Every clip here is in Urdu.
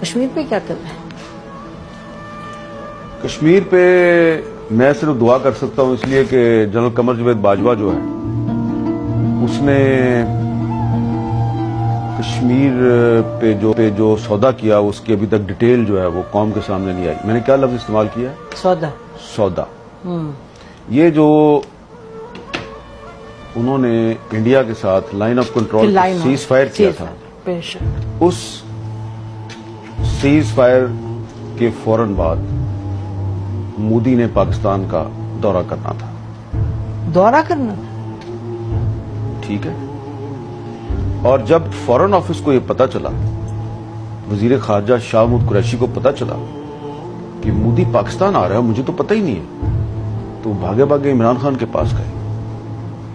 کشمیر پہ کیا کر رہے ہیں؟ کشمیر پہ میں صرف دعا کر سکتا ہوں، اس لیے کہ جنرل قمر جاوید باجوہ جو ہے اس نے کشمیر پہ جو سودا کیا اس کی ابھی تک ڈیٹیل جو ہے وہ قوم کے سامنے نہیں آئی. میں نے کیا لفظ استعمال کیا؟ سودا. یہ جو انہوں نے انڈیا کے ساتھ line of control cease fire کیا تھا، اس سیز فائر کے فوراً بعد مودی نے پاکستان کا دورہ کرنا تھا. ٹھیک ہے. اور جب فورن آفس کو یہ پتا چلا، وزیر خارجہ شاہ محمود قریشی کو پتا چلا کہ مودی پاکستان آ رہا ہے، مجھے تو پتہ ہی نہیں ہے، تو بھاگے بھاگے عمران خان کے پاس گئے.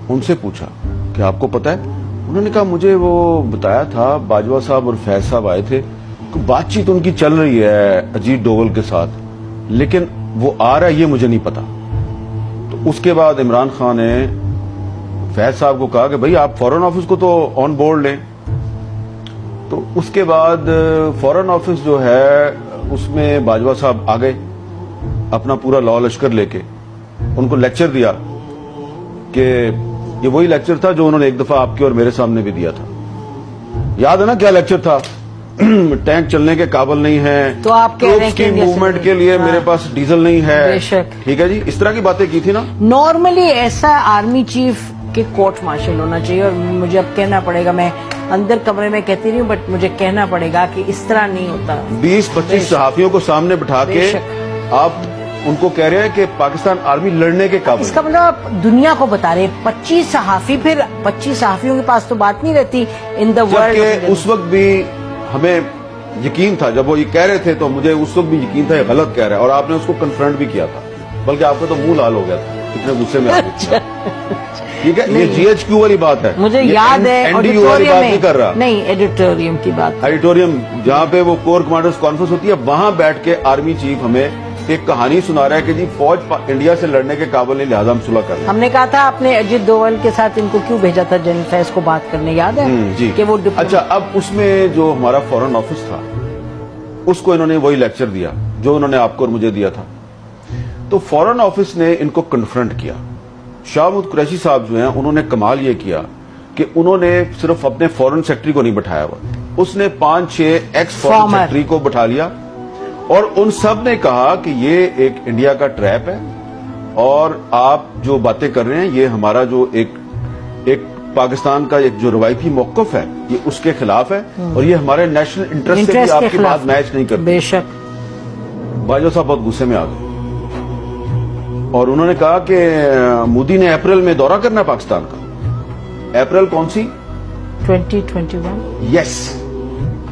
ان سے پوچھا کہ آپ کو پتا ہے؟ انہوں نے کہا مجھے وہ بتایا تھا، باجوہ صاحب اور فیض صاحب آئے تھے، بات چیت ان کی چل رہی ہے اجیت ڈوول کے ساتھ، لیکن وہ آ رہا ہے یہ مجھے نہیں پتا. تو اس کے بعد عمران خان نے فیض صاحب کو کہا کہ بھئی آپ فورن آفس کو تو آن بورڈ لیں. تو اس کے بعد فورن آفس جو ہے اس میں باجوہ صاحب آ گئے اپنا پورا لاء لشکر لے کے. ان کو لیکچر دیا کہ یہ وہی لیکچر تھا جو انہوں نے ایک دفعہ آپ کے اور میرے سامنے بھی دیا تھا. یاد ہے نا کیا لیکچر تھا؟ ٹینک چلنے کے قابل نہیں ہے، تو آپ ٹروپس کی موومنٹ کے لیے میرے پاس ڈیزل نہیں ہے. ٹھیک ہے جی، اس طرح کی باتیں کی تھی نا. نارملی ایسا آرمی چیف کے کورٹ مارشل ہونا چاہیے، اور مجھے اب کہنا پڑے گا، میں اندر کمرے میں کہتی رہی ہوں بٹ مجھے کہنا پڑے گا کہ اس طرح نہیں ہوتا. 20-25 صحافیوں کو سامنے بٹھا کے آپ ان کو کہہ رہے ہیں کہ پاکستان آرمی لڑنے کے قابل. اس کا مطلب آپ دنیا کو بتا رہے ہیں 25 صحافی، پھر 25 صحافیوں کے پاس تو بات نہیں رہتی ان دا ورلڈ. جبکہ اس وقت بھی ہمیں یقین تھا، جب وہ یہ کہہ رہے تھے تو مجھے اس وقت بھی یقین تھا یہ غلط کہہ رہا ہے، اور آپ نے اس کو کنفرنٹ بھی کیا تھا، بلکہ آپ کا تو منہ لال ہو گیا تھا اتنے غصے میں. ٹھیک ہے، یہ جی ایچ کیو والی بات ہے، مجھے یاد ہے نہیں ایڈیٹوریم کی بات، ایڈیٹوریم جہاں پہ وہ کور کمانڈرز کانفرنس ہوتی ہے، وہاں بیٹھ کے آرمی چیف ہمیں ایک کہانی سنا رہا ہے کہ جی فوج انڈیا سے لڑنے کے قابل نہیں، لہذا ہم صلح کر رہے ہیں. ہم نے کہا تھا آپ نے اجیت ڈوول کے ساتھ ان کو کیوں بھیجا تھا جنرل فیض کو بات کرنے، یاد ہے؟ جی کہ وہ اچھا. اب اس میں جو ہمارا فورن آفس تھا اس کو انہوں نے وہی لیکچر دیا جو انہوں نے آپ کو اور مجھے دیا تھا. تو فورن آفس نے ان کو کنفرنٹ کیا. شاہ محمود قریشی صاحب جو ہیں انہوں نے کمال یہ کیا کہ انہوں نے صرف اپنے فورن سیکٹری کو نہیں بٹھایا ہوا، اس نے 5-6 ایکس فورن سیکٹری کو بٹھا لیا، اور ان سب نے کہا کہ یہ ایک انڈیا کا ٹریپ ہے، اور آپ جو باتیں کر رہے ہیں یہ ہمارا جو ایک پاکستان کا ایک جو روایتی موقف ہے یہ اس کے خلاف ہے، اور یہ ہمارے نیشنل انٹرسٹ سے بھی آپ کی بات میچ نہیں کرتی. بے شک. باجوہ صاحب بہت غصے میں آ گئے اور انہوں نے کہا کہ مودی نے اپریل میں دورہ کرنا ہے پاکستان کا. اپریل کون سی؟ 2021. یس.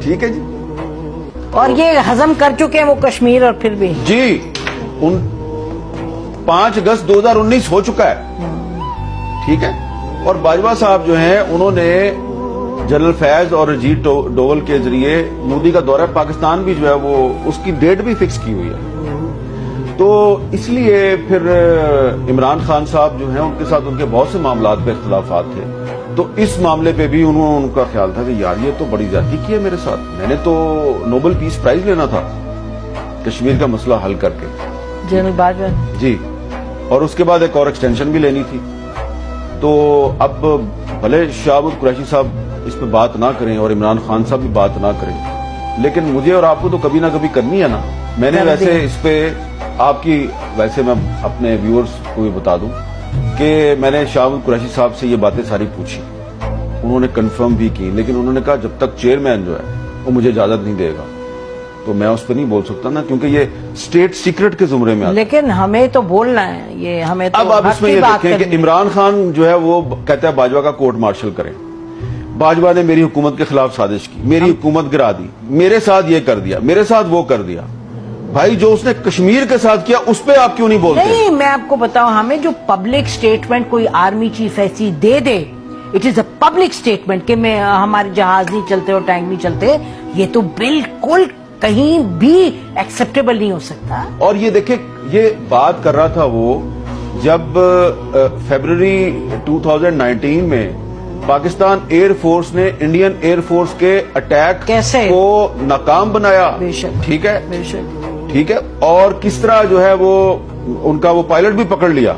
ٹھیک ہے جی. اور یہ ہضم کر چکے ہیں وہ کشمیر، اور پھر بھی جی 5 اگست 2019 ہو چکا ہے. ٹھیک ہے. اور باجوہ صاحب جو ہیں انہوں نے جنرل فیض اور اجیت ڈوول کے ذریعے مودی کا دورہ پاکستان بھی جو ہے وہ اس کی ڈیٹ بھی فکس کی ہوئی ہے. تو اس لیے پھر عمران خان صاحب جو ہیں ان کے ساتھ ان کے بہت سے معاملات پہ اختلافات تھے، تو اس معاملے پہ بھی ان کا خیال تھا کہ یار یہ تو بڑی زیادتی کی ہے میرے ساتھ، میں نے تو نوبل پیس پرائز لینا تھا کشمیر کا مسئلہ حل کر کے. جنرل باجوہ جی. اور اس کے بعد ایک اور ایکسٹینشن بھی لینی تھی. تو اب بھلے شاہ محمود قریشی صاحب اس پہ بات نہ کریں اور عمران خان صاحب بھی بات نہ کریں، لیکن مجھے اور آپ کو تو کبھی نہ کبھی کرنی ہے نا. میں نے ویسے اس پہ آپ کی ویسے میں اپنے ویورز کو بھی بتا دوں کہ میں نے شاہ محمود قریشی صاحب سے یہ باتیں ساری پوچھی، انہوں نے کنفرم بھی کی، لیکن انہوں نے کہا جب تک چیئرمین جو ہے وہ مجھے اجازت نہیں دے گا تو میں اس پہ نہیں بول سکتا نا، کیونکہ یہ اسٹیٹ سیکرٹ کے زمرے میں آتا ہے. لیکن ہمیں تو بولنا ہے، یہ ہمیں تو اب آپ اس میں یہ دیکھیں کہ عمران خان جو ہے وہ کہتا ہے باجوہ کا کورٹ مارشل کریں. باجوہ نے میری حکومت کے خلاف سازش کی، میری حکومت گرا دی، میرے ساتھ یہ کر دیا، میرے ساتھ وہ کر دیا. بھائی جو اس نے کشمیر کے ساتھ کیا اس پہ آپ کیوں نہیں بولتے؟ نہیں، میں آپ کو بتاؤں، ہمیں جو پبلک سٹیٹمنٹ کوئی آرمی چیف ایسی دے دے، it is a public statement کہ میں ہمارے جہاز نہیں چلتے اور ٹینک نہیں چلتے، یہ تو بالکل کہیں بھی ایکسپٹیبل نہیں ہو سکتا. اور یہ دیکھیں یہ بات کر رہا تھا وہ جب فیبروری 2019 میں پاکستان ایئر فورس نے انڈین ایئر فورس کے اٹیک کیسے کو ناکام بنایا. بے شک. ٹھیک ہے, بے شک. ٹھیک ہے, اور کس طرح جو ہے وہ ان کا وہ پائلٹ بھی پکڑ لیا,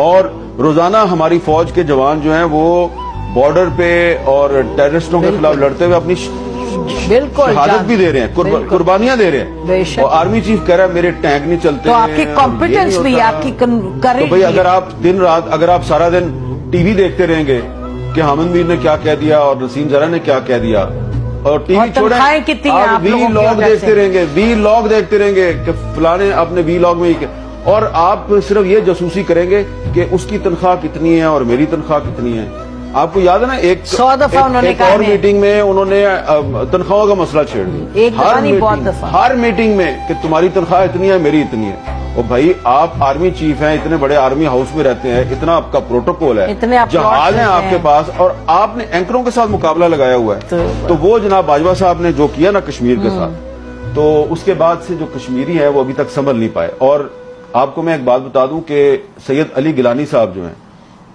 اور روزانہ ہماری فوج کے جوان جو ہیں وہ بارڈر پہ اور ٹیررسٹوں کے خلاف لڑتے ہوئے اپنی بالکل شہادت بھی دے رہے ہیں, قربانیاں دے رہے ہیں. بے شک. اور آرمی چیف کہہ رہا ہے میرے ٹینک نہیں چلتے. تو آپ کی کمپیٹنس بھی آپ کی تو بھئی اگر آپ دن رات, اگر آپ سارا دن ٹی وی دیکھتے رہیں گے کہ حامد میر نے کیا کہہ دیا اور نسیم زرا نے کیا کہہ دیا, اور ٹی وی چھوڑیں آپ وی لاگ دیکھتے رہیں گے, وی لاگ دیکھتے رہیں گے کہ فلانے اپنے وی لاگ میں ہی, اور آپ صرف یہ جاسوسی کریں گے کہ اس کی تنخواہ کتنی ہے اور میری تنخواہ کتنی ہے. آپ کو یاد ہے نا ایک 100 دفعہ انہوں نے کہا اور میٹنگ میں انہوں نے تنخواہوں کا مسئلہ چھیڑ دیا, ایک دفعہ نہیں بہت دفعہ, ہر میٹنگ میں کہ تمہاری تنخواہ اتنی ہے میری اتنی ہے. اور بھائی آپ آرمی چیف ہیں, اتنے بڑے آرمی ہاؤس میں رہتے ہیں, اتنا آپ کا پروٹوکول ہے, جہاز ہیں آپ کے پاس, اور آپ نے اینکروں کے ساتھ مقابلہ لگایا ہوا ہے. تو وہ جناب باجوہ صاحب نے جو کیا نا کشمیر کے ساتھ, تو اس کے بعد سے جو کشمیری ہیں وہ ابھی تک سنبھل نہیں پائے. اور آپ کو میں ایک بات بتا دوں کہ سید علی گیلانی صاحب جو ہیں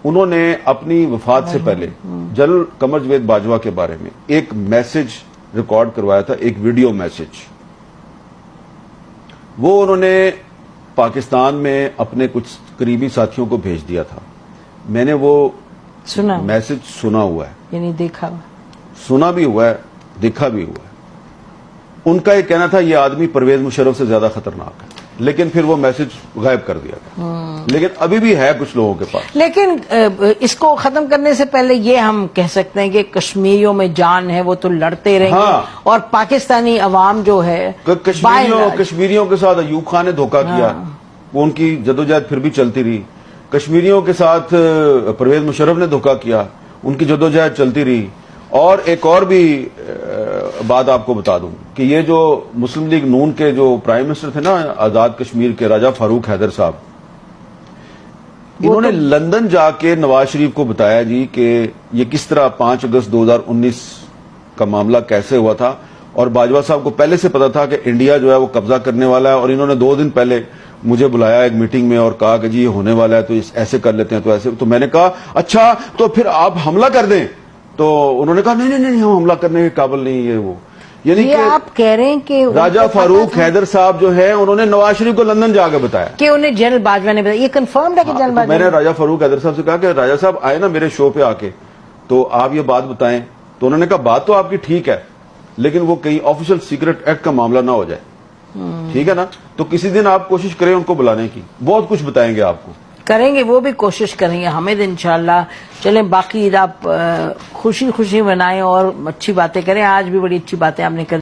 انہوں نے اپنی وفات سے پہلے جنرل قمر جاوید باجوہ کے بارے میں ایک میسج ریکارڈ کروایا تھا, ایک ویڈیو میسج. وہ انہوں نے پاکستان میں اپنے کچھ قریبی ساتھیوں کو بھیج دیا تھا. میں نے وہ سنا میسج سنا ہوا ہے, یعنی دیکھا, سنا بھی ہوا ہے, دیکھا بھی ہوا ہے. ان کا یہ کہنا تھا یہ آدمی پرویز مشرف سے زیادہ خطرناک ہے, لیکن پھر وہ میسج غائب کر دیا گیا. لیکن ابھی بھی ہے کچھ لوگوں کے پاس. لیکن اس کو ختم کرنے سے پہلے یہ ہم کہہ سکتے ہیں کہ کشمیریوں میں جان ہے, وہ تو لڑتے رہیں گے, اور پاکستانی عوام جو ہے کشمیریوں کے ساتھ ایوب خان نے دھوکہ کیا, وہ ان کی جدوجہد پھر بھی چلتی رہی. کشمیریوں کے ساتھ پرویز مشرف نے دھوکہ کیا, ان کی جدوجہد چلتی رہی. اور ایک اور بھی بات آپ کو بتا دوں کہ یہ جو مسلم لیگ نون کے جو پرائم منسٹر تھے نا آزاد کشمیر کے, راجہ فاروق حیدر صاحب, انہوں نے لندن جا کے نواز شریف کو بتایا جی کہ یہ کس طرح 5 اگست 2019 کا معاملہ کیسے ہوا تھا, اور باجوہ صاحب کو پہلے سے پتا تھا کہ انڈیا جو ہے وہ قبضہ کرنے والا ہے, اور انہوں نے 2 دن پہلے مجھے بلایا ایک میٹنگ میں اور کہا کہ جی یہ ہونے والا ہے تو ایسے کر لیتے ہیں, تو ایسے. تو میں نے کہا اچھا تو پھر آپ حملہ کر دیں, تو انہوں نے کہا نہیں ہم حملہ کرنے کے قابل نہیں, یہ وہ. یعنی کہ آپ کہہ رہے ہیں کہ راجہ فاروق حیدر صاحب جو ہے انہوں نے نواز شریف کو لندن جا کے بتایا کہ انہیں جنرل باجوہ نے بتایا. یہ کنفرمڈ ہے کہ جنرل باجوہ, میں نے راجہ فاروق حیدر صاحب سے کہا کہ راجہ صاحب آئے نا میرے شو پہ آ کے, تو آپ یہ بات بتائیں. تو انہوں نے کہا بات تو آپ کی ٹھیک ہے, لیکن وہ کہیں آفیشل سیکرٹ ایکٹ کا معاملہ نہ ہو جائے, ٹھیک ہے نا. تو کسی دن آپ کوشش کریں ان کو بلانے کی, بہت کچھ بتائیں گے آپ کو. کریں گے, وہ بھی کوشش کریں گے حامد انشاءاللہ. چلیں باقی آپ خوشی خوشی منائیں اور اچھی باتیں کریں. آج بھی بڑی اچھی باتیں آپ نے کر